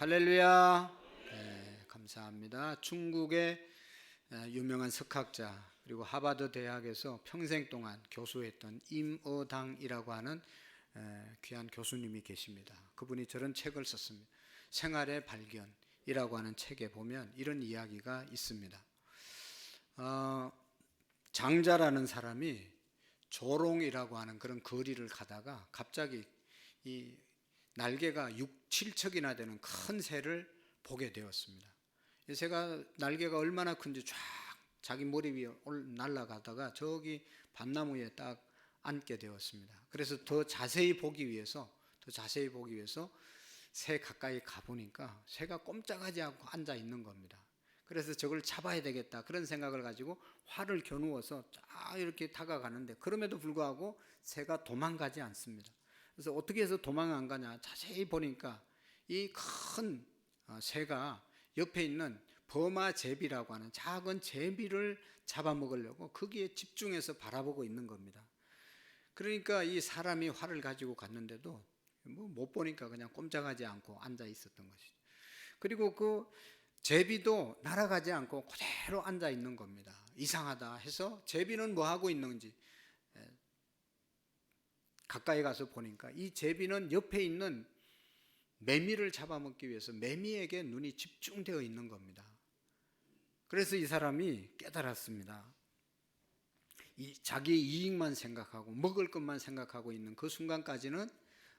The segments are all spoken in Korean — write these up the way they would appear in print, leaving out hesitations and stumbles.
할렐루야. 네, 감사합니다. 중국의 유명한 석학자 그리고 하버드 대학에서 평생 동안 교수했던 임어당이라고 하는 귀한 교수님이 계십니다. 그분이 저런 책을 썼습니다. 생활의 발견이라고 하는 책에 보면 이런 이야기가 있습니다. 장자라는 사람이 조롱이라고 하는 그런 거리를 가다가 갑자기 이 날개가 6, 7척이나 되는 큰 새를 보게 되었습니다. 이 새가 날개가 얼마나 큰지 쫙 자기 머리 위에 날아가다가 저기 밤나무에 딱 앉게 되었습니다. 그래서 더 자세히 보기 위해서 새 가까이 가보니까 새가 꼼짝하지 않고 앉아 있는 겁니다. 그래서 저걸 잡아야 되겠다 그런 생각을 가지고 활을 겨누어서 쫙 이렇게 다가가는데 그럼에도 불구하고 새가 도망가지 않습니다. 그래서 어떻게 해서 도망 안 가냐 자세히 보니까 이 큰 새가 옆에 있는 버마제비라고 하는 작은 제비를 잡아먹으려고 거기에 집중해서 바라보고 있는 겁니다. 그러니까 이 사람이 활을 가지고 갔는데도 못 보니까 그냥 꼼짝하지 않고 앉아 있었던 것이죠. 그리고 그 제비도 날아가지 않고 그대로 앉아 있는 겁니다. 이상하다 해서 제비는 뭐 하고 있는지 가까이 가서 보니까 이 제비는 옆에 있는 매미를 잡아먹기 위해서 매미에게 눈이 집중되어 있는 겁니다. 그래서 이 사람이 깨달았습니다. 자기 이익만 생각하고 먹을 것만 생각하고 있는 그 순간까지는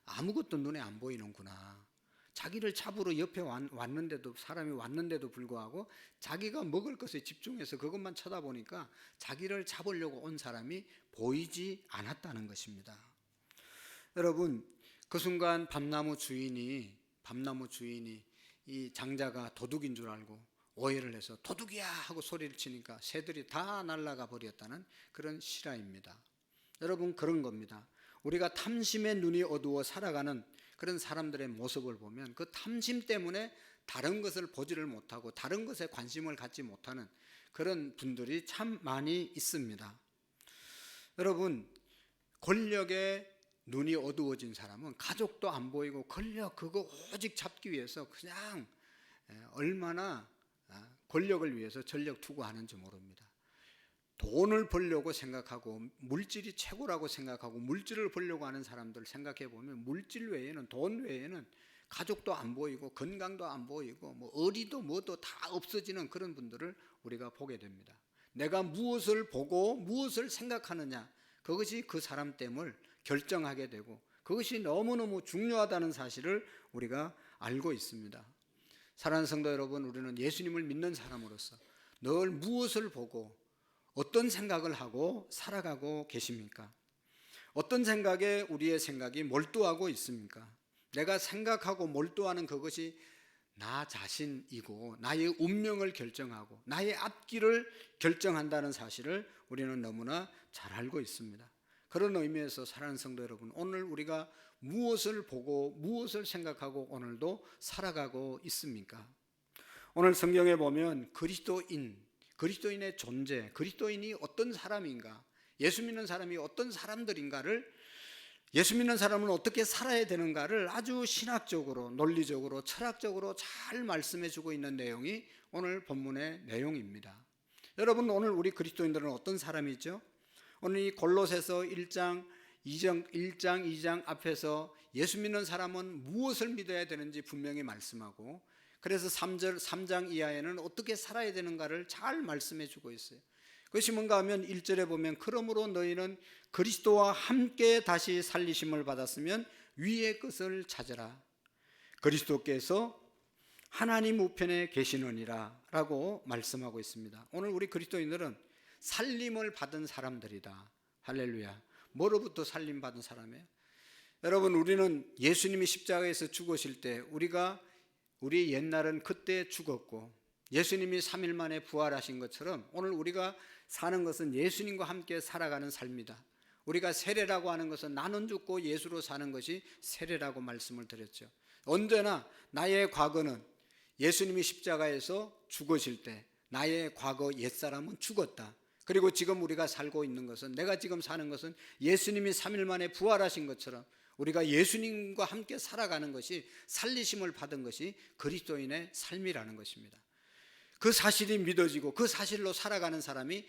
아무것도 눈에 안 보이는구나. 자기를 잡으러 옆에 왔는데도 사람이 왔는데도 불구하고 자기가 먹을 것에 집중해서 그것만 쳐다보니까 자기를 잡으려고 온 사람이 보이지 않았다는 것입니다. 여러분, 그 순간 밤나무 주인이 이 장자가 도둑인 줄 알고 오해를 해서 도둑이야 하고 소리를 치니까 새들이 다 날아가 버렸다는 그런 실화입니다. 여러분, 그런 겁니다. 우리가 탐심의 눈이 어두워 살아가는 그런 사람들의 모습을 보면 그 탐심 때문에 다른 것을 보지를 못하고 다른 것에 관심을 갖지 못하는 그런 분들이 참 많이 있습니다. 여러분, 권력에 눈이 어두워진 사람은 가족도 안 보이고 권력 그거 오직 잡기 위해서 그냥 얼마나 권력을 위해서 전력 투구하는지 모릅니다. 돈을 벌려고 생각하고 물질이 최고라고 생각하고 물질을 벌려고 하는 사람들 생각해 보면 물질 외에는 돈 외에는 가족도 안 보이고 건강도 안 보이고 뭐 어리도 뭐도 다 없어지는 그런 분들을 우리가 보게 됩니다. 내가 무엇을 보고 무엇을 생각하느냐 그것이 그 사람 됨을 결정하게 되고 그것이 너무너무 중요하다는 사실을 우리가 알고 있습니다. 사랑하는 성도 여러분, 우리는 예수님을 믿는 사람으로서 늘 무엇을 보고 어떤 생각을 하고 살아가고 계십니까? 어떤 생각에 우리의 생각이 몰두하고 있습니까? 내가 생각하고 몰두하는 그것이 나 자신이고 나의 운명을 결정하고 나의 앞길을 결정한다는 사실을 우리는 너무나 잘 알고 있습니다. 그런 의미에서 사랑하는 성도 여러분, 오늘 우리가 무엇을 보고 무엇을 생각하고 오늘도 살아가고 있습니까? 오늘 성경에 보면 그리스도인의 존재, 그리스도인이 어떤 사람인가, 예수 믿는 사람이 어떤 사람들인가를, 예수 믿는 사람은 어떻게 살아야 되는가를 아주 신학적으로, 논리적으로, 철학적으로 잘 말씀해 주고 있는 내용이 오늘 본문의 내용입니다. 여러분, 오늘 우리 그리스도인들은 어떤 사람이죠? 오늘 이 골로새서 1장 2장 앞에서 예수 믿는 사람은 무엇을 믿어야 되는지 분명히 말씀하고 그래서 3장 이하에는 어떻게 살아야 되는가를 잘 말씀해 주고 있어요. 그것이 뭔가 하면 1절에 보면 그러므로 너희는 그리스도와 함께 다시 살리심을 받았으면 위의 것을 찾으라. 그리스도께서 하나님 우편에 계시느니라 라고 말씀하고 있습니다. 오늘 우리 그리스도인들은 살림을 받은 사람들이다. 할렐루야. 뭐로부터 살림 받은 사람이에요? 여러분, 우리는 예수님이 십자가에서 죽으실 때 우리 옛날은 그때 죽었고 예수님이 3일 만에 부활하신 것처럼 오늘 우리가 사는 것은 예수님과 함께 살아가는 삶이다. 우리가 세례라고 하는 것은 나는 죽고 예수로 사는 것이 세례라고 말씀을 드렸죠. 언제나 나의 과거는 예수님이 십자가에서 죽으실 때 나의 과거 옛사람은 죽었다. 그리고 지금 우리가 살고 있는 것은 내가 지금 사는 것은 예수님이 3일 만에 부활하신 것처럼 우리가 예수님과 함께 살아가는 것이, 살리심을 받은 것이 그리스도인의 삶이라는 것입니다. 그 사실이 믿어지고 그 사실로 살아가는 사람이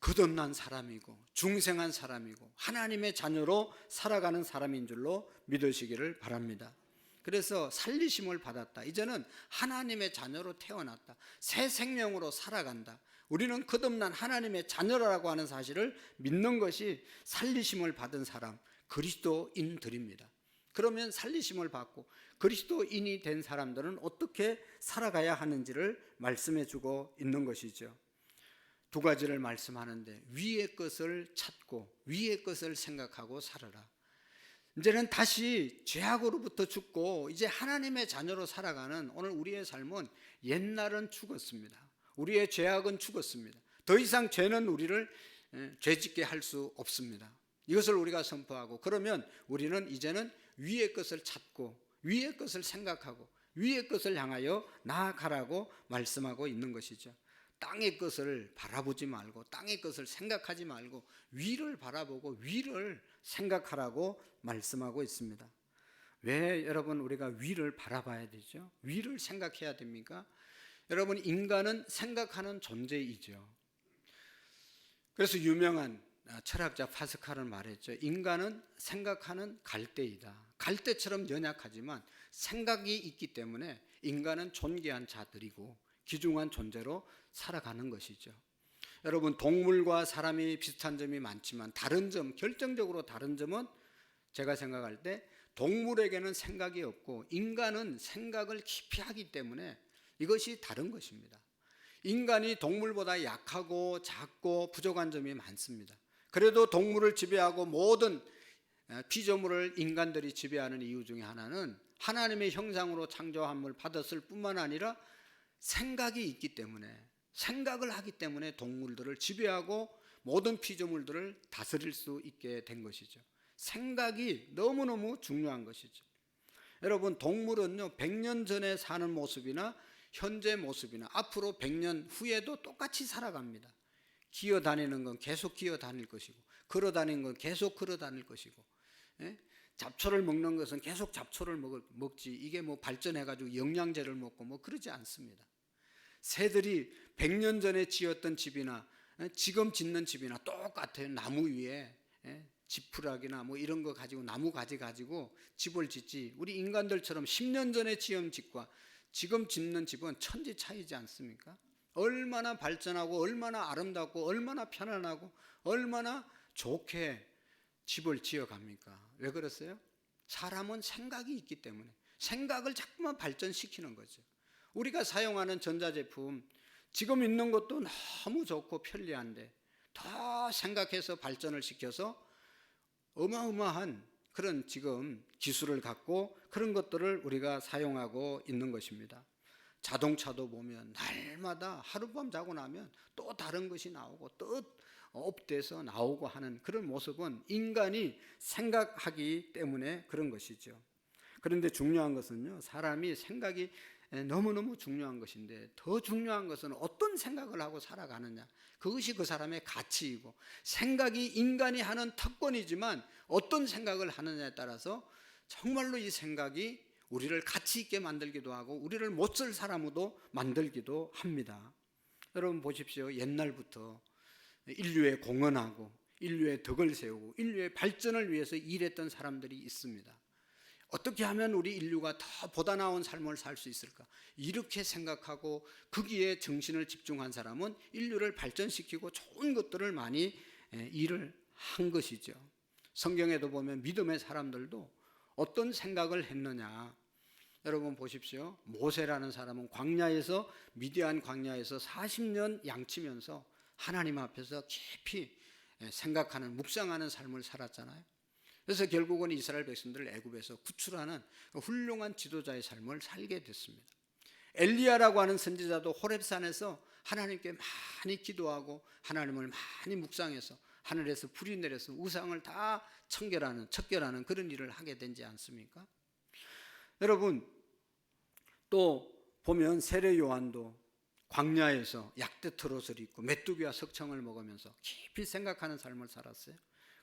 거듭난 사람이고 중생한 사람이고 하나님의 자녀로 살아가는 사람인 줄로 믿으시기를 바랍니다. 그래서 살리심을 받았다, 이제는 하나님의 자녀로 태어났다, 새 생명으로 살아간다, 우리는 거듭난 하나님의 자녀라고 하는 사실을 믿는 것이 살리심을 받은 사람, 그리스도인들입니다. 그러면 살리심을 받고 그리스도인이 된 사람들은 어떻게 살아가야 하는지를 말씀해 주고 있는 것이죠. 두 가지를 말씀하는데, 위의 것을 찾고 위의 것을 생각하고 살아라. 이제는 다시 죄악으로부터 죽고 이제 하나님의 자녀로 살아가는 오늘 우리의 삶은, 옛날은 죽었습니다. 우리의 죄악은 죽었습니다. 더 이상 죄는 우리를 죄짓게 할 수 없습니다. 이것을 우리가 선포하고, 그러면 우리는 이제는 위의 것을 찾고 위의 것을 생각하고 위의 것을 향하여 나아가라고 말씀하고 있는 것이죠. 땅의 것을 바라보지 말고 땅의 것을 생각하지 말고 위를 바라보고 위를 생각하라고 말씀하고 있습니다. 왜 여러분 우리가 위를 바라봐야 되죠? 위를 생각해야 됩니까? 여러분, 인간은 생각하는 존재이죠. 그래서 유명한 철학자 파스칼은 말했죠. 인간은 생각하는 갈대이다. 갈대처럼 연약하지만 생각이 있기 때문에 인간은 존귀한 자들이고 귀중한 존재로 살아가는 것이죠. 여러분, 동물과 사람이 비슷한 점이 많지만 다른 점, 결정적으로 다른 점은 제가 생각할 때 동물에게는 생각이 없고 인간은 생각을 깊이 하기 때문에 이것이 다른 것입니다. 인간이 동물보다 약하고 작고 부족한 점이 많습니다. 그래도 동물을 지배하고 모든 피조물을 인간들이 지배하는 이유 중에 하나는 하나님의 형상으로 창조함을 받았을 뿐만 아니라 생각이 있기 때문에, 생각을 하기 때문에 동물들을 지배하고 모든 피조물들을 다스릴 수 있게 된 것이죠. 생각이 너무너무 중요한 것이죠. 여러분, 동물은요 100년 전에 사는 모습이나 현재 모습이나 앞으로 100년 후에도 똑같이 살아갑니다. 기어다니는 건 계속 기어다닐 것이고, 걸어다니는 건 계속 걸어다닐 것이고, 잡초를 먹는 것은 계속 잡초를 먹지, 이게 뭐 발전해가지고 영양제를 먹고 뭐 그러지 않습니다. 새들이 100년 전에 지었던 집이나 지금 짓는 집이나 똑같아요. 나무 위에 지푸라기나 뭐 이런 거 가지고, 나무 가지 가지고 집을 짓지, 우리 인간들처럼 10년 전에 지은 집과 지금 짓는 집은 천지 차이지 않습니까? 얼마나 발전하고 얼마나 아름답고 얼마나 편안하고 얼마나 좋게 집을 지어갑니까? 왜 그랬어요? 사람은 생각이 있기 때문에 생각을 자꾸만 발전시키는 거죠. 우리가 사용하는 전자제품, 지금 있는 것도 너무 좋고 편리한데 더 생각해서 발전을 시켜서 어마어마한 그런 지금 기술을 갖고 그런 것들을 우리가 사용하고 있는 것입니다. 자동차도 보면 날마다 하룻밤 자고 나면 또 다른 것이 나오고 또 업돼서 나오고 하는 그런 모습은 인간이 생각하기 때문에 그런 것이죠. 그런데 중요한 것은요, 사람이 생각이 너무너무 중요한 것인데 더 중요한 것은 어떤 생각을 하고 살아가느냐, 그것이 그 사람의 가치이고, 생각이 인간이 하는 특권이지만 어떤 생각을 하느냐에 따라서 정말로 이 생각이 우리를 가치 있게 만들기도 하고 우리를 못 쓸 사람으로 만들기도 합니다. 여러분 보십시오. 옛날부터 인류에 공헌하고 인류의 덕을 세우고 인류의 발전을 위해서 일했던 사람들이 있습니다. 어떻게 하면 우리 인류가 더 보다 나은 삶을 살 수 있을까? 이렇게 생각하고 거기에 정신을 집중한 사람은 인류를 발전시키고 좋은 것들을 많이 일을 한 것이죠. 성경에도 보면 믿음의 사람들도 어떤 생각을 했느냐. 여러분 보십시오. 모세라는 사람은 광야에서, 미디안 광야에서 40년 양치면서 하나님 앞에서 깊이 생각하는, 묵상하는 삶을 살았잖아요. 그래서 결국은 이스라엘 백성들을 애굽에서 구출하는 훌륭한 지도자의 삶을 살게 됐습니다. 엘리야라고 하는 선지자도 호렙산에서 하나님께 많이 기도하고 하나님을 많이 묵상해서 하늘에서 불이 내려서 우상을 다 척결하는 그런 일을 하게 되지 않습니까? 여러분, 또 보면 세례 요한도 광야에서 약대 트롯을 입고 메뚜기와 석청을 먹으면서 깊이 생각하는 삶을 살았어요.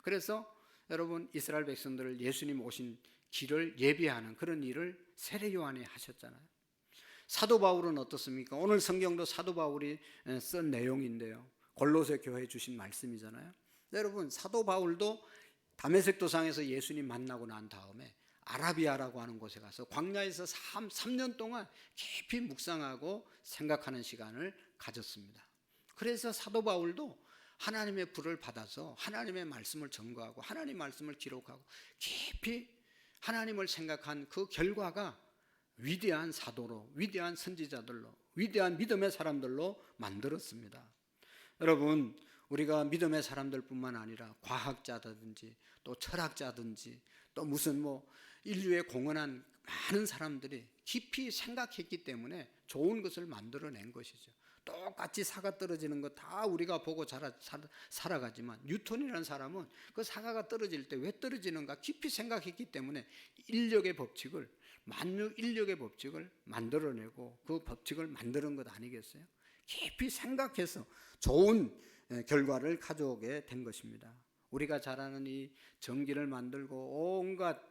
그래서 여러분 이스라엘 백성들을 예수님 오신 길을 예비하는 그런 일을 세례 요한이 하셨잖아요. 사도 바울은 어떻습니까? 오늘 성경도 사도 바울이 쓴 내용인데요. 골로새 교회에 주신 말씀이잖아요. 여러분 사도 바울도 다메섹 도상에서 예수님 만나고 난 다음에 아라비아라고 하는 곳에 가서 광야에서 3년 동안 깊이 묵상하고 생각하는 시간을 가졌습니다. 그래서 사도 바울도 하나님의 불을 받아서 하나님의 말씀을 전거하고 하나님의 말씀을 기록하고 깊이 하나님을 생각한 그 결과가 위대한 사도로, 위대한 선지자들로, 위대한 믿음의 사람들로 만들었습니다. 여러분 우리가 믿음의 사람들뿐만 아니라 과학자든지 또 철학자든지 또 무슨 인류에 공헌한 많은 사람들이 깊이 생각했기 때문에 좋은 것을 만들어낸 것이죠. 똑같이 사과 떨어지는 거 다 우리가 보고 살아가지만 뉴턴이라는 사람은 그 사과가 떨어질 때 왜 떨어지는가 깊이 생각했기 때문에 만유 인력의 법칙을 만들어내고 그 법칙을 만드는 것 아니겠어요? 깊이 생각해서 좋은 결과를 가져오게 된 것입니다. 우리가 잘 아는 이 전기를 만들고 온갖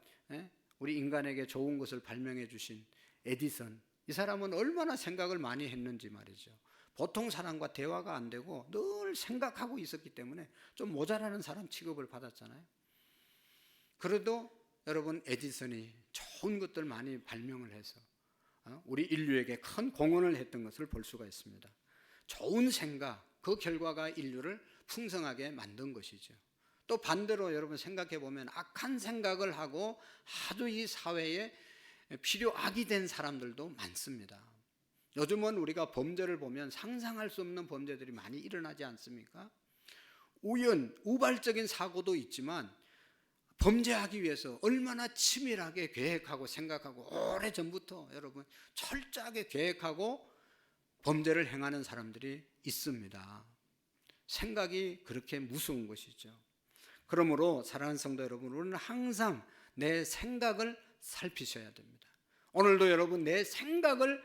우리 인간에게 좋은 것을 발명해 주신 에디슨, 이 사람은 얼마나 생각을 많이 했는지 말이죠. 보통 사람과 대화가 안 되고 늘 생각하고 있었기 때문에 좀 모자라는 사람 취급을 받았잖아요. 그래도 여러분 에디슨이 좋은 것들 많이 발명을 해서 우리 인류에게 큰 공헌을 했던 것을 볼 수가 있습니다. 좋은 생각, 그 결과가 인류를 풍성하게 만든 것이죠. 또 반대로 여러분 생각해 보면 악한 생각을 하고 아주 이 사회에 필요악이 된 사람들도 많습니다. 요즘은 우리가 범죄를 보면 상상할 수 없는 범죄들이 많이 일어나지 않습니까? 우발적인 사고도 있지만 범죄하기 위해서 얼마나 치밀하게 계획하고 생각하고 오래전부터 여러분 철저하게 계획하고 범죄를 행하는 사람들이 있습니다. 생각이 그렇게 무서운 것이죠. 그러므로 사랑하는 성도 여러분, 우리는 항상 내 생각을 살피셔야 됩니다. 오늘도 여러분 내 생각을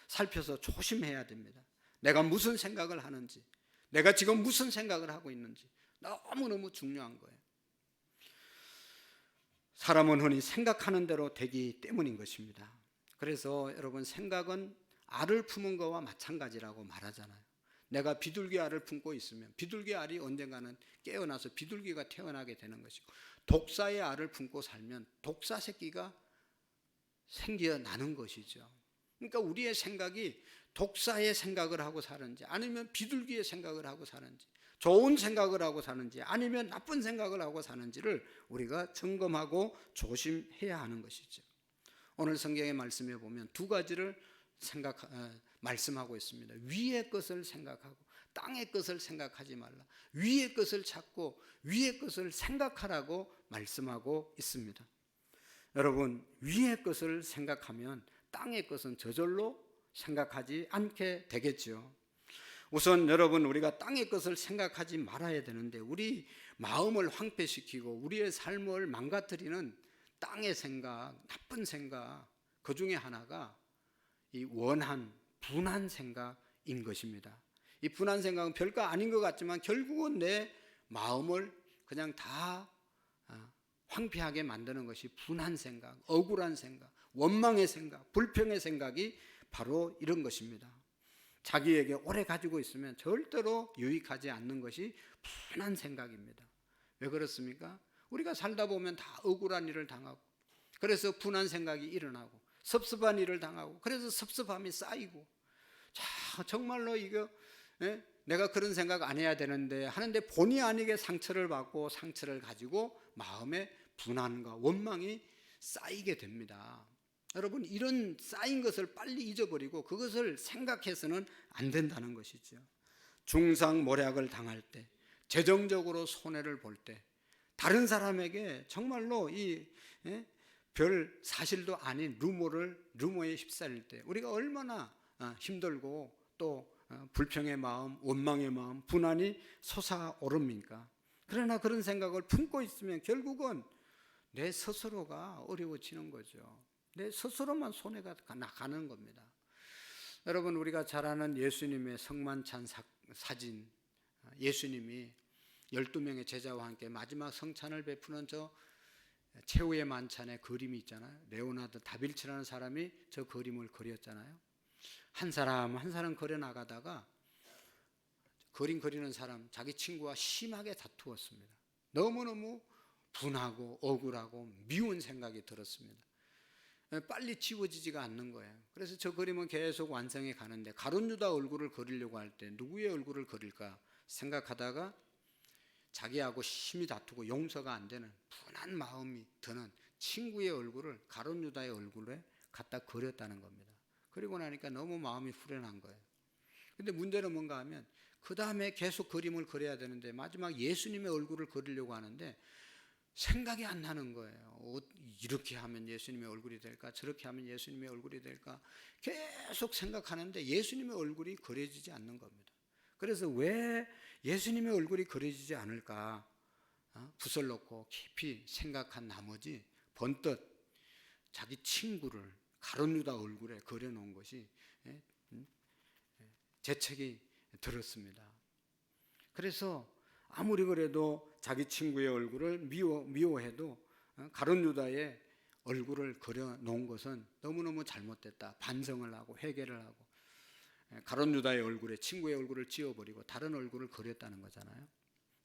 살펴서 조심해야 됩니다. 내가 무슨 생각을 하는지, 내가 지금 무슨 생각을 하고 있는지 너무너무 중요한 거예요. 사람은 흔히 생각하는 대로 되기 때문인 것입니다. 그래서 여러분 생각은 알을 품은 거와 마찬가지라고 말하잖아요. 내가 비둘기 알을 품고 있으면 비둘기 알이 언젠가는 깨어나서 비둘기가 태어나게 되는 것이고, 독사의 알을 품고 살면 독사 새끼가 생겨나는 것이죠. 그러니까 우리의 생각이 독사의 생각을 하고 사는지 아니면 비둘기의 생각을 하고 사는지, 좋은 생각을 하고 사는지 아니면 나쁜 생각을 하고 사는지를 우리가 점검하고 조심해야 하는 것이죠. 오늘 성경의 말씀에 보면 두 가지를 말씀하고 있습니다. 위의 것을 생각하고 땅의 것을 생각하지 말라. 위의 것을 찾고 위의 것을 생각하라고 말씀하고 있습니다. 여러분 위의 것을 생각하면 땅의 것은 저절로 생각하지 않게 되겠죠. 우선 여러분 우리가 땅의 것을 생각하지 말아야 되는데, 우리 마음을 황폐시키고 우리의 삶을 망가뜨리는 땅의 생각, 나쁜 생각, 그 중에 하나가 이 분한 생각인 것입니다. 이 분한 생각은 별거 아닌 것 같지만 결국은 내 마음을 그냥 다 황폐하게 만드는 것이 분한 생각, 억울한 생각, 원망의 생각, 불평의 생각이 바로 이런 것입니다. 자기에게 오래 가지고 있으면 절대로 유익하지 않는 것이 분한 생각입니다. 왜 그렇습니까? 우리가 살다 보면 다 억울한 일을 당하고, 그래서 분한 생각이 일어나고, 섭섭한 일을 당하고, 그래서 섭섭함이 쌓이고, 자 정말로 이거 내가 그런 생각 안 해야 되는데 하는데 본의 아니게 상처를 받고 상처를 가지고 마음에 분한과 원망이 쌓이게 됩니다. 여러분 이런 쌓인 것을 빨리 잊어버리고 그것을 생각해서는 안 된다는 것이죠. 중상모략을 당할 때, 재정적으로 손해를 볼 때, 다른 사람에게 정말로 별 사실도 아닌 루머에 휩싸일 때 우리가 얼마나 힘들고 또 불평의 마음, 원망의 마음, 분한이 솟아오릅니까? 그러나 그런 생각을 품고 있으면 결국은 내 스스로가 어려워지는 거죠. 내 스스로만 손해가 가는 겁니다. 여러분 우리가 잘 아는 예수님의 성만찬 사진, 예수님이 12명의 제자와 함께 마지막 성찬을 베푸는 저 최후의 만찬의 그림이 있잖아요. 레오나르도 다빈치라는 사람이 저 그림을 그렸잖아요. 한 사람 한 사람 그려 나가다가 그림 그리는 사람 자기 친구와 심하게 다투었습니다. 너무너무 분하고 억울하고 미운 생각이 들었습니다. 빨리 지워지지가 않는 거예요. 그래서 저 그림은 계속 완성해 가는데 가룟 유다 얼굴을 그리려고 할 때 누구의 얼굴을 그릴까 생각하다가 자기하고 심히 다투고 용서가 안 되는 분한 마음이 드는 친구의 얼굴을 가룟 유다의 얼굴에 갖다 그렸다는 겁니다. 그리고 나니까 너무 마음이 후련한 거예요. 근데 문제는 뭔가 하면 그 다음에 계속 그림을 그려야 되는데 마지막 예수님의 얼굴을 그리려고 하는데 생각이 안 나는 거예요. 이렇게 하면 예수님의 얼굴이 될까? 저렇게 하면 예수님의 얼굴이 될까? 계속 생각하는데 예수님의 얼굴이 그려지지 않는 겁니다. 그래서 왜 예수님의 얼굴이 그려지지 않을까? 붓을 놓고 깊이 생각한 나머지 번뜩 자기 친구를 가룟 유다 얼굴에 그려놓은 것이 재책이 들었습니다. 그래서 아무리 그래도 자기 친구의 얼굴을 미워해도 가룟 유다의 얼굴을 그려놓은 것은 너무너무 잘못됐다. 반성을 하고 회개를 하고 가룟 유다의 얼굴에 친구의 얼굴을 지워버리고 다른 얼굴을 그렸다는 거잖아요.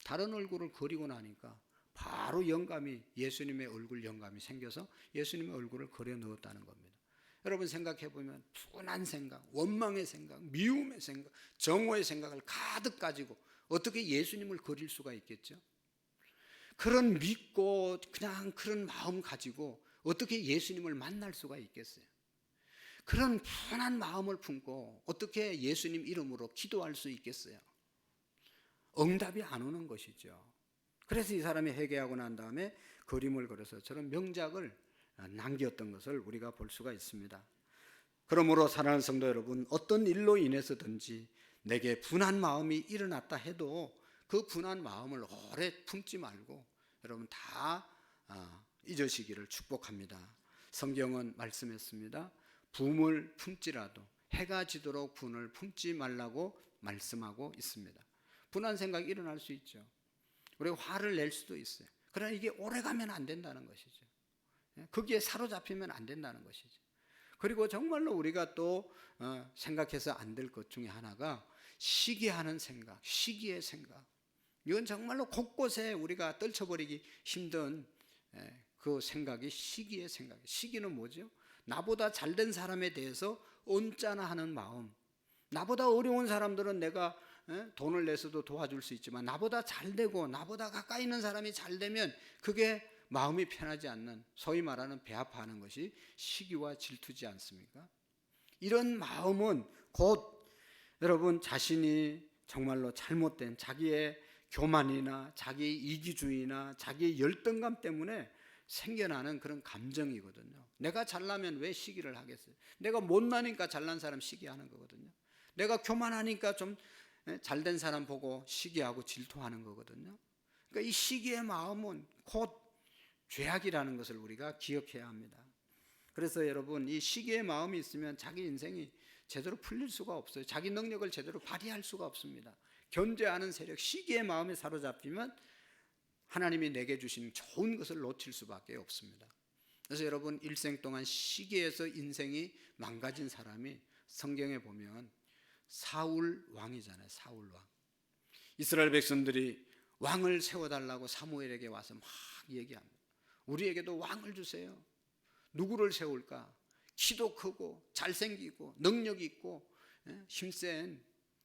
다른 얼굴을 그리고 나니까 바로 영감이 예수님의 얼굴 영감이 생겨서 예수님의 얼굴을 그려 넣었다는 겁니다. 여러분 생각해 보면 분한 생각, 원망의 생각, 미움의 생각, 정오의 생각을 가득 가지고 어떻게 예수님을 그릴 수가 있겠죠? 그런 믿고 그냥 그런 마음 가지고 어떻게 예수님을 만날 수가 있겠어요? 그런 분한 마음을 품고 어떻게 예수님 이름으로 기도할 수 있겠어요? 응답이 안 오는 것이죠. 그래서 이 사람이 회개하고 난 다음에 그림을 그려서 저런 명작을 남겼던 것을 우리가 볼 수가 있습니다. 그러므로 사랑하는 성도 여러분, 어떤 일로 인해서든지 내게 분한 마음이 일어났다 해도 그 분한 마음을 오래 품지 말고 여러분 다 잊으시기를 축복합니다. 성경은 말씀했습니다. 분을 품지라도 해가 지도록 분을 품지 말라고 말씀하고 있습니다. 분한 생각이 일어날 수 있죠. 우리가 화를 낼 수도 있어요. 그러나 이게 오래가면 안 된다는 것이죠. 거기에 사로잡히면 안 된다는 것이죠. 그리고 정말로 우리가 또 생각해서 안 될 것 중에 하나가 시기하는 생각, 시기의 생각. 이건 정말로 곳곳에 우리가 떨쳐버리기 힘든 그 생각이 시기의 생각. 시기는 뭐죠? 나보다 잘된 사람에 대해서 언짢아하는 마음. 나보다 어려운 사람들은 내가 돈을 내서도 도와줄 수 있지만 나보다 잘되고 나보다 가까이 있는 사람이 잘되면 그게 마음이 편하지 않는, 소위 말하는 배 아파하는 것이 시기와 질투지 않습니까? 이런 마음은 곧 여러분 자신이 정말로 잘못된 자기의 교만이나 자기의 이기주의나 자기의 열등감 때문에 생겨나는 그런 감정이거든요. 내가 잘나면 왜 시기를 하겠어요? 내가 못나니까 잘난 사람 시기하는 거거든요. 내가 교만하니까 좀 잘된 사람 보고 시기하고 질투하는 거거든요. 그러니까 이 시기의 마음은 곧 죄악이라는 것을 우리가 기억해야 합니다. 그래서 여러분 이 시기의 마음이 있으면 자기 인생이 제대로 풀릴 수가 없어요. 자기 능력을 제대로 발휘할 수가 없습니다. 견제하는 세력, 시기의 마음에 사로잡히면 하나님이 내게 주신 좋은 것을 놓칠 수밖에 없습니다. 그래서 여러분 일생 동안 시기에서 인생이 망가진 사람이 성경에 보면 사울 왕이잖아요. 사울 왕. 이스라엘 백성들이 왕을 세워달라고 사무엘에게 와서 막 얘기합니다. 우리에게도 왕을 주세요. 누구를 세울까? 키도 크고 잘생기고 능력 있고 힘센,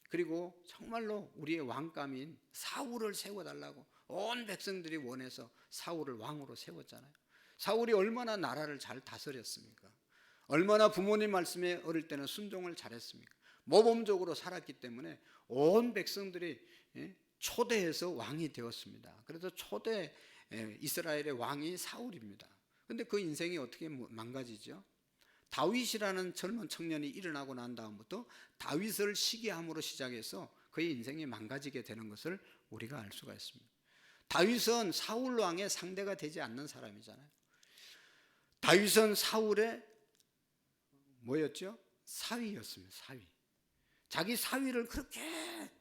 그리고 정말로 우리의 왕감인 사울을 세워달라고 온 백성들이 원해서 사울을 왕으로 세웠잖아요. 사울이 얼마나 나라를 잘 다스렸습니까? 얼마나 부모님 말씀에 어릴 때는 순종을 잘했습니까? 모범적으로 살았기 때문에 온 백성들이 초대해서 왕이 되었습니다. 그래서 초대 이스라엘의 왕이 사울입니다. 그런데 그 인생이 어떻게 망가지죠? 다윗이라는 젊은 청년이 일어나고 난 다음부터 다윗을 시기함으로 시작해서 그의 인생이 망가지게 되는 것을 우리가 알 수가 있습니다. 다윗은 사울 왕의 상대가 되지 않는 사람이잖아요. 다윗은 사울의 뭐였죠? 사위였습니다. 사위. 자기 사위를 그렇게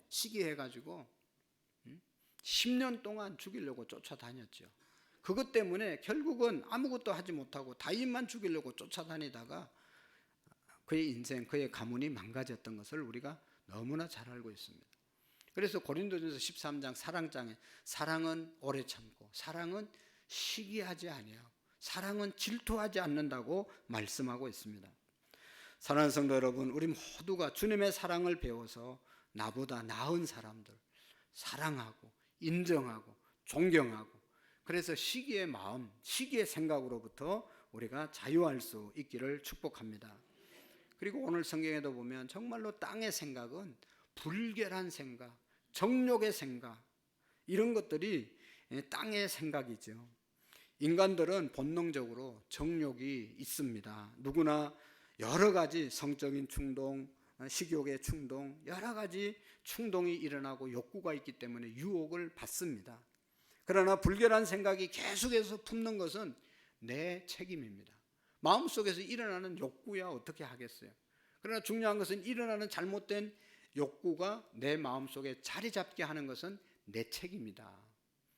시기해가지고 10년 동안 죽이려고 쫓아다녔죠. 그것 때문에 결국은 아무것도 하지 못하고 다윗만 죽이려고 쫓아다니다가 그의 인생, 그의 가문이 망가졌던 것을 우리가 너무나 잘 알고 있습니다. 그래서 고린도전서 13장 사랑장에 사랑은 오래 참고 사랑은 시기하지 아니하고 사랑은 질투하지 않는다고 말씀하고 있습니다. 사랑하는 성도 여러분, 우리 모두가 주님의 사랑을 배워서 나보다 나은 사람들 사랑하고 인정하고 존경하고, 그래서 시기의 마음, 시기의 생각으로부터 우리가 자유할 수 있기를 축복합니다. 그리고 오늘 성경에도 보면 정말로 땅의 생각은 불결한 생각, 정욕의 생각, 이런 것들이 땅의 생각이죠. 인간들은 본능적으로 정욕이 있습니다. 누구나 여러 가지 성적인 충동, 식욕의 충동, 여러 가지 충동이 일어나고 욕구가 있기 때문에 유혹을 받습니다. 그러나 불결한 생각이 계속해서 품는 것은 내 책임입니다. 마음속에서 일어나는 욕구야 어떻게 하겠어요? 그러나 중요한 것은 일어나는 잘못된 욕구가 내 마음속에 자리 잡게 하는 것은 내 책임이다.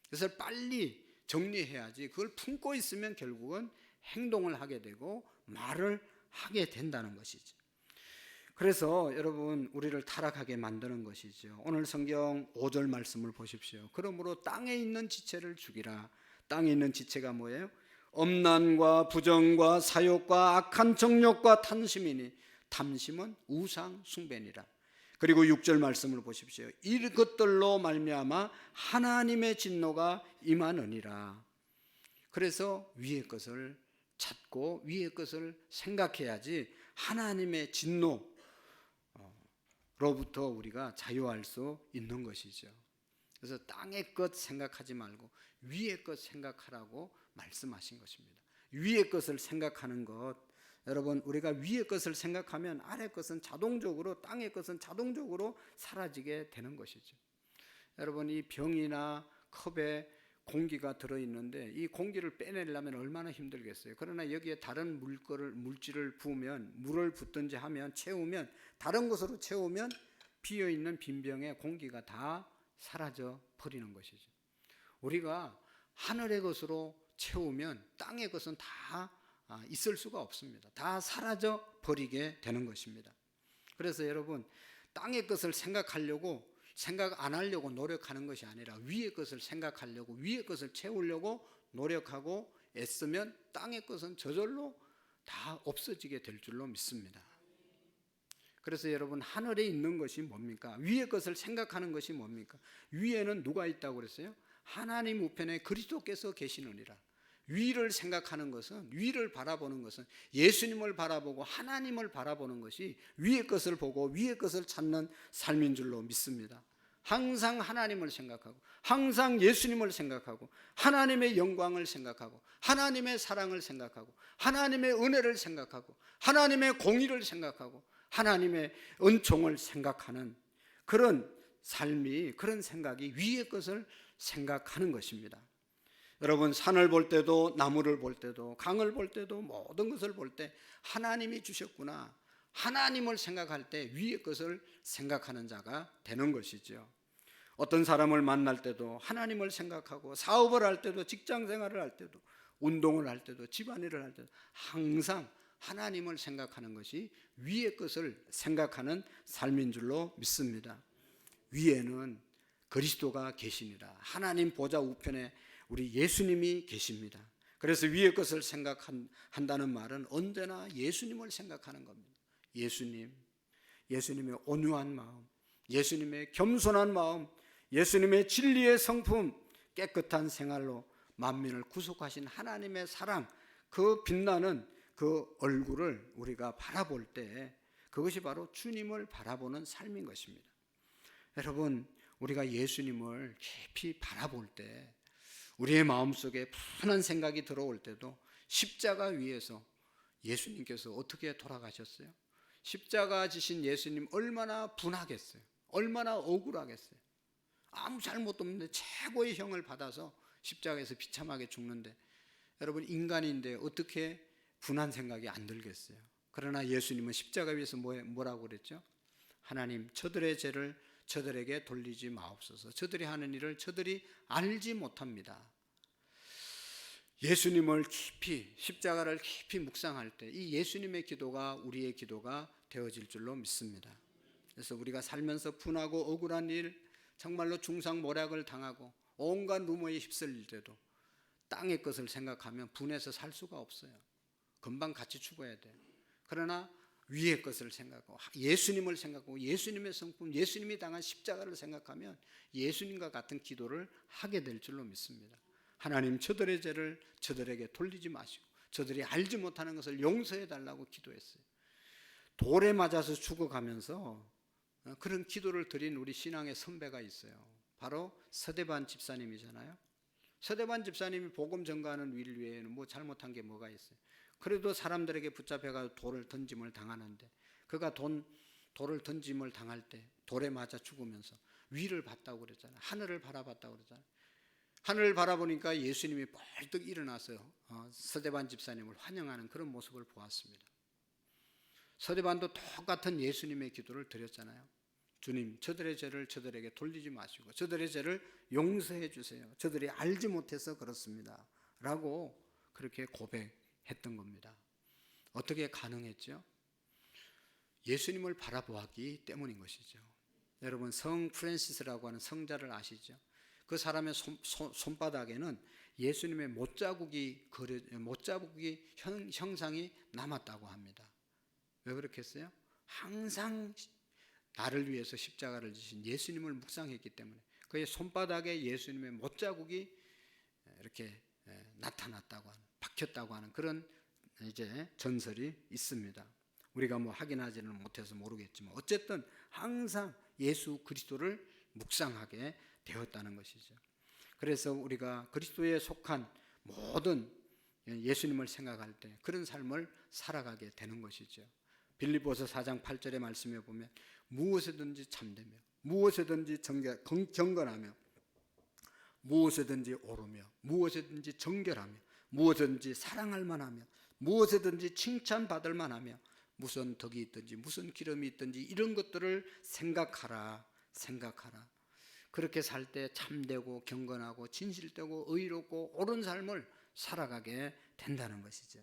그래서 빨리 정리해야지. 그걸 품고 있으면 결국은 행동을 하게 되고 말을 하게 된다는 것이죠. 그래서 여러분, 우리를 타락하게 만드는 것이죠. 오늘 성경 5절 말씀을 보십시오. 그러므로 땅에 있는 지체를 죽이라. 땅에 있는 지체가 뭐예요? 엄난과 부정과 사욕과 악한 정욕과 탐심이니 탐심은 우상 숭배니라. 그리고 6절 말씀을 보십시오. 이것들로 말미암아 하나님의 진노가 임하느니라. 그래서 위의 것을 찾고 위의 것을 생각해야지 하나님의 진노로부터 우리가 자유할 수 있는 것이죠. 그래서 땅의 것 생각하지 말고 위의 것 생각하라고 말씀하신 것입니다. 위의 것을 생각하는 것, 여러분, 우리가 위의 것을 생각하면 아래 것은 자동적으로, 땅의 것은 자동적으로 사라지게 되는 것이죠. 여러분, 이 병이나 컵에 공기가 들어있는데 이 공기를 빼내려면 얼마나 힘들겠어요. 그러나 여기에 다른 물질을 부으면, 물을 붓든지 하면, 채우면, 다른 것으로 채우면 비어있는 빈 병에 공기가 다 사라져 버리는 것이죠. 우리가 하늘의 것으로 채우면 땅의 것은 다 있을 수가 없습니다. 다 사라져 버리게 되는 것입니다. 그래서 여러분, 땅의 것을 생각 안 하려고 노력하는 것이 아니라 위의 것을 생각하려고, 위의 것을 채우려고 노력하고 애쓰면 땅의 것은 저절로 다 없어지게 될 줄로 믿습니다. 그래서 여러분, 하늘에 있는 것이 뭡니까? 위의 것을 생각하는 것이 뭡니까? 위에는 누가 있다고 그랬어요? 하나님 우편에 그리스도께서 계시느니라. 위를 생각하는 것은, 위를 바라보는 것은 예수님을 바라보고 하나님을 바라보는 것이 위의 것을 보고 위의 것을 찾는 삶인 줄로 믿습니다. 항상 하나님을 생각하고 항상 예수님을 생각하고 하나님의 영광을 생각하고 하나님의 사랑을 생각하고 하나님의 은혜를 생각하고 하나님의 공의를 생각하고 하나님의 은총을 생각하는 그런 삶이, 그런 생각이 위의 것을 생각하는 것입니다. 여러분, 산을 볼 때도 나무를 볼 때도 강을 볼 때도 모든 것을 볼 때 하나님이 주셨구나, 하나님을 생각할 때 위의 것을 생각하는 자가 되는 것이죠. 어떤 사람을 만날 때도 하나님을 생각하고, 사업을 할 때도, 직장 생활을 할 때도, 운동을 할 때도, 집안일을 할 때도 항상 하나님을 생각하는 것이 위의 것을 생각하는 삶인 줄로 믿습니다. 위에는 그리스도가 계시니라. 하나님 보좌 우편에 우리 예수님이 계십니다. 그래서 위의 것을 생각한다는 말은 언제나 예수님을 생각하는 겁니다. 예수님의 온유한 마음, 예수님의 겸손한 마음, 예수님의 진리의 성품, 깨끗한 생활로 만민을 구속하신 하나님의 사랑, 그 빛나는 그 얼굴을 우리가 바라볼 때 그것이 바로 주님을 바라보는 삶인 것입니다. 여러분, 우리가 예수님을 깊이 바라볼 때, 우리의 마음속에 푸른 생각이 들어올 때도 십자가 위에서 예수님께서 어떻게 돌아가셨어요? 십자가 지신 예수님 얼마나 분하겠어요? 얼마나 억울하겠어요? 아무 잘못도 없는데 최고의 형을 받아서 십자가에서 비참하게 죽는데, 여러분, 인간인데 어떻게 분한 생각이 안 들겠어요? 그러나 예수님은 십자가 위에서 뭐라고 그랬죠? 하나님, 저들의 죄를 저들에게 돌리지 마옵소서. 저들이 하는 일을 저들이 알지 못합니다. 예수님을 깊이, 십자가를 깊이 묵상할 때 이 예수님의 기도가 우리의 기도가 되어질 줄로 믿습니다. 그래서 우리가 살면서 분하고 억울한 일, 정말로 중상모략을 당하고 온갖 루머에 휩쓸릴 때도 땅의 것을 생각하면 분해서 살 수가 없어요. 금방 같이 죽어야 돼요. 그러나 위의 것을 생각하고 예수님을 생각하고 예수님의 성품, 예수님이 당한 십자가를 생각하면 예수님과 같은 기도를 하게 될 줄로 믿습니다. 하나님, 저들의 죄를 저들에게 돌리지 마시고 저들이 알지 못하는 것을 용서해 달라고 기도했어요. 돌에 맞아서 죽어가면서 그런 기도를 드린 우리 신앙의 선배가 있어요. 바로 서대반 집사님이잖아요. 서대반 집사님이 복음 전가하는 일 외에는 뭐 잘못한 게 뭐가 있어요. 그래도 사람들에게 붙잡혀가 돌을 던짐을 당하는데 그가 돌을 던짐을 당할 때 돌에 맞아 죽으면서 위를 봤다고 그랬잖아요. 하늘을 바라봤다고 그랬잖아요. 하늘을 바라보니까 예수님이 벌떡 일어나서 서대반 집사님을 환영하는 그런 모습을 보았습니다. 서대반도 똑같은 예수님의 기도를 드렸잖아요. 주님, 저들의 죄를 저들에게 돌리지 마시고 저들의 죄를 용서해 주세요. 저들이 알지 못해서 그렇습니다. 라고 그렇게 고백했던 겁니다. 어떻게 가능했죠? 예수님을 바라보았기 때문인 것이죠. 여러분, 성 프란시스라고 하는 성자를 아시죠? 그 사람의 손바닥에는 예수님의 못자국이 형상이 남았다고 합니다. 왜 그렇겠어요? 항상 나를 위해서 십자가를 지신 예수님을 묵상했기 때문에 그의 손바닥에 예수님의 못자국이 이렇게 나타났다고 하는, 박혔다고 하는 그런 이제 전설이 있습니다. 우리가 뭐 확인하지는 못해서 모르겠지만 어쨌든 항상 예수 그리스도를 묵상하게 되었다는 것이죠. 그래서 우리가 그리스도에 속한 모든 예수님을 생각할 때 그런 삶을 살아가게 되는 것이죠. 빌립보서 4장 8절의 말씀에 보면 무엇에든지 참되며 무엇에든지 경건하며 무엇에든지 오르며 무엇에든지 정결하며 무엇에든지 사랑할 만하며 무엇에든지 칭찬받을 만하며 무슨 덕이 있든지 무슨 기름이 있든지 이런 것들을 생각하라. 그렇게 살 때 참되고 경건하고 진실되고 의롭고 옳은 삶을 살아가게 된다는 것이죠.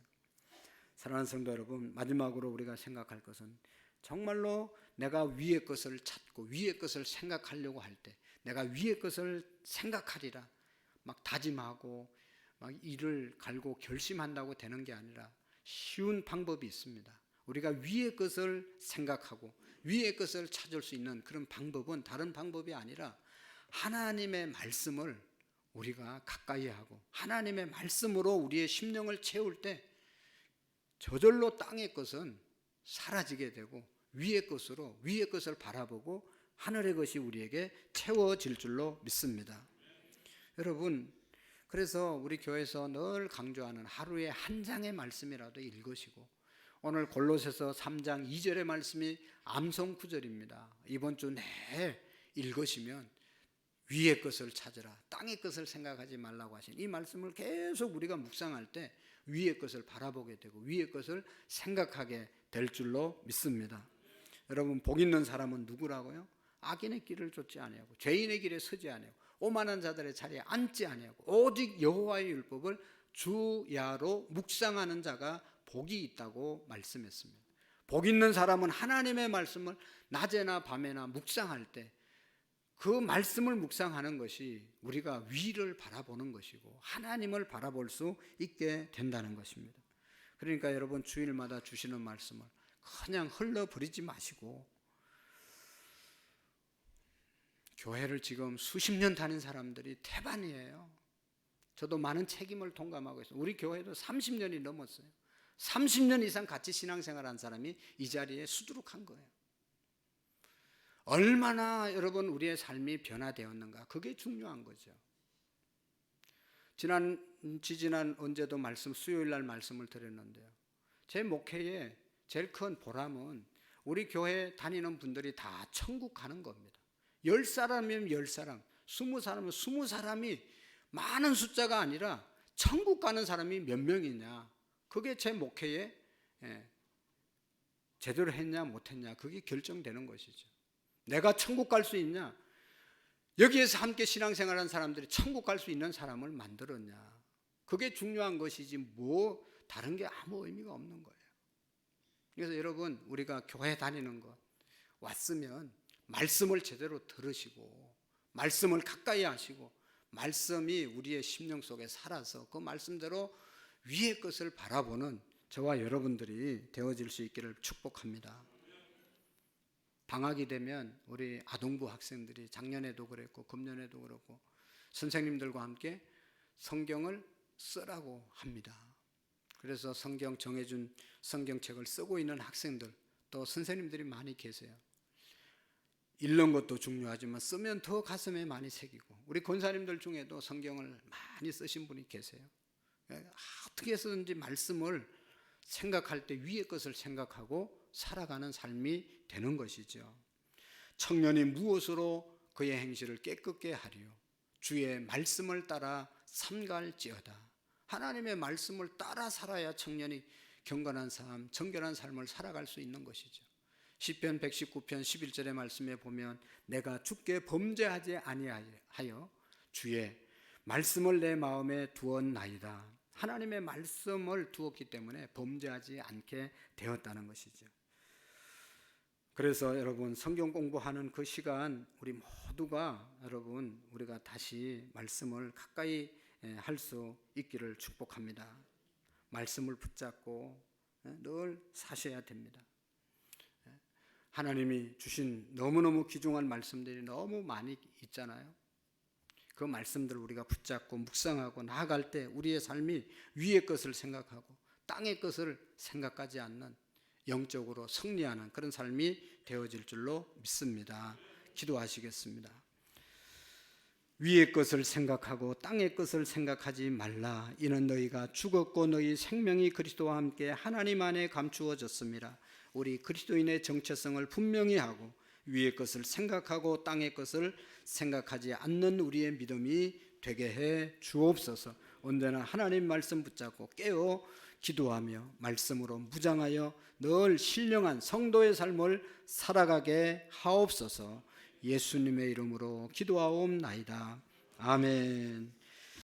사랑하는 성도 여러분, 마지막으로 우리가 생각할 것은 정말로 내가 위의 것을 찾고 위의 것을 생각하려고 할 때 내가 위의 것을 생각하리라 막 다짐하고 막 이를 갈고 결심한다고 되는 게 아니라 쉬운 방법이 있습니다. 우리가 위의 것을 생각하고 위의 것을 찾을 수 있는 그런 방법은 다른 방법이 아니라 하나님의 말씀을 우리가 가까이 하고 하나님의 말씀으로 우리의 심령을 채울 때 저절로 땅의 것은 사라지게 되고 위의 것을 바라보고 하늘의 것이 우리에게 채워질 줄로 믿습니다. 여러분, 그래서 우리 교회에서 늘 강조하는 하루에 한 장의 말씀이라도 읽으시고 오늘 골로새서 3장 2절의 말씀이 암송 구절입니다. 이번 주 내에 읽으시면 위의 것을 찾으라, 땅의 것을 생각하지 말라고 하신 이 말씀을 계속 우리가 묵상할 때 위의 것을 바라보게 되고 위의 것을 생각하게 될 줄로 믿습니다. 여러분, 복 있는 사람은 누구라고요? 악인의 길을 쫓지 아니하고 죄인의 길에 서지 아니하고 오만한 자들의 자리에 앉지 아니하고 오직 여호와의 율법을 주야로 묵상하는 자가 복이 있다고 말씀했습니다. 복 있는 사람은 하나님의 말씀을 낮에나 밤에나 묵상할 때 그 말씀을 묵상하는 것이 우리가 위를 바라보는 것이고 하나님을 바라볼 수 있게 된다는 것입니다. 그러니까 여러분, 주일마다 주시는 말씀을 그냥 흘러버리지 마시고, 교회를 지금 수십 년 다닌 사람들이 태반이에요. 저도 많은 책임을 동감하고 있어요. 우리 교회도 30년이 넘었어요. 30년 이상 같이 신앙생활한 사람이 이 자리에 수두룩한 거예요. 얼마나 여러분 우리의 삶이 변화되었는가, 그게 중요한 거죠. 지지난 언제도 수요일 날 말씀을 드렸는데요. 제 목회의 제일 큰 보람은 우리 교회 다니는 분들이 다 천국 가는 겁니다. 10사람이면 10사람, 20사람이면 20사람이 많은 숫자가 아니라 천국 가는 사람이 몇 명이냐, 그게 제 목회에 제대로 했냐 못했냐, 그게 결정되는 것이죠. 내가 천국 갈 수 있냐? 여기에서 함께 신앙생활한 사람들이 천국 갈 수 있는 사람을 만들었냐? 그게 중요한 것이지 뭐 다른 게 아무 의미가 없는 거예요. 그래서 여러분, 우리가 교회 다니는 것, 왔으면 말씀을 제대로 들으시고 말씀을 가까이 하시고 말씀이 우리의 심령 속에 살아서 그 말씀대로 위의 것을 바라보는 저와 여러분들이 되어질 수 있기를 축복합니다. 방학이 되면 우리 아동부 학생들이 작년에도 그랬고 금년에도 그렇고 선생님들과 함께 성경을 쓰라고 합니다. 그래서 성경 정해준 성경책을 쓰고 있는 학생들 또 선생님들이 많이 계세요. 읽는 것도 중요하지만 쓰면 더 가슴에 많이 새기고, 우리 권사님들 중에도 성경을 많이 쓰신 분이 계세요. 어떻게 해서든지 말씀을 생각할 때 위의 것을 생각하고 살아가는 삶이 되는 것이죠. 청년이 무엇으로 그의 행실을 깨끗게 하리요? 주의 말씀을 따라 삼갈지어다. 하나님의 말씀을 따라 살아야 청년이 경건한 삶, 정결한 삶을 살아갈 수 있는 것이죠. 시편 119편 11절의 말씀에 보면 내가 주께 범죄하지 아니하여 주의 말씀을 내 마음에 두었나이다. 하나님의 말씀을 두었기 때문에 범죄하지 않게 되었다는 것이죠. 그래서 여러분, 성경 공부하는 그 시간 우리 모두가 여러분 우리가 다시 말씀을 가까이 할 수 있기를 축복합니다. 말씀을 붙잡고 늘 사셔야 됩니다. 하나님이 주신 너무너무 귀중한 말씀들이 너무 많이 있잖아요. 그 말씀들을 우리가 붙잡고 묵상하고 나아갈 때 우리의 삶이 위의 것을 생각하고 땅의 것을 생각하지 않는 영적으로 승리하는 그런 삶이 되어질 줄로 믿습니다. 기도하시겠습니다. 위의 것을 생각하고 땅의 것을 생각하지 말라. 이는 너희가 죽었고 너희 생명이 그리스도와 함께 하나님 안에 감추어졌습니다. 우리 그리스도인의 정체성을 분명히 하고 위의 것을 생각하고 땅의 것을 생각하지 않는 우리의 믿음이 되게 해 주옵소서. 언제나 하나님 말씀 붙잡고 깨어 기도하며 말씀으로 무장하여 늘 신령한 성도의 삶을 살아가게 하옵소서. 예수님의 이름으로 기도하옵나이다. 아멘.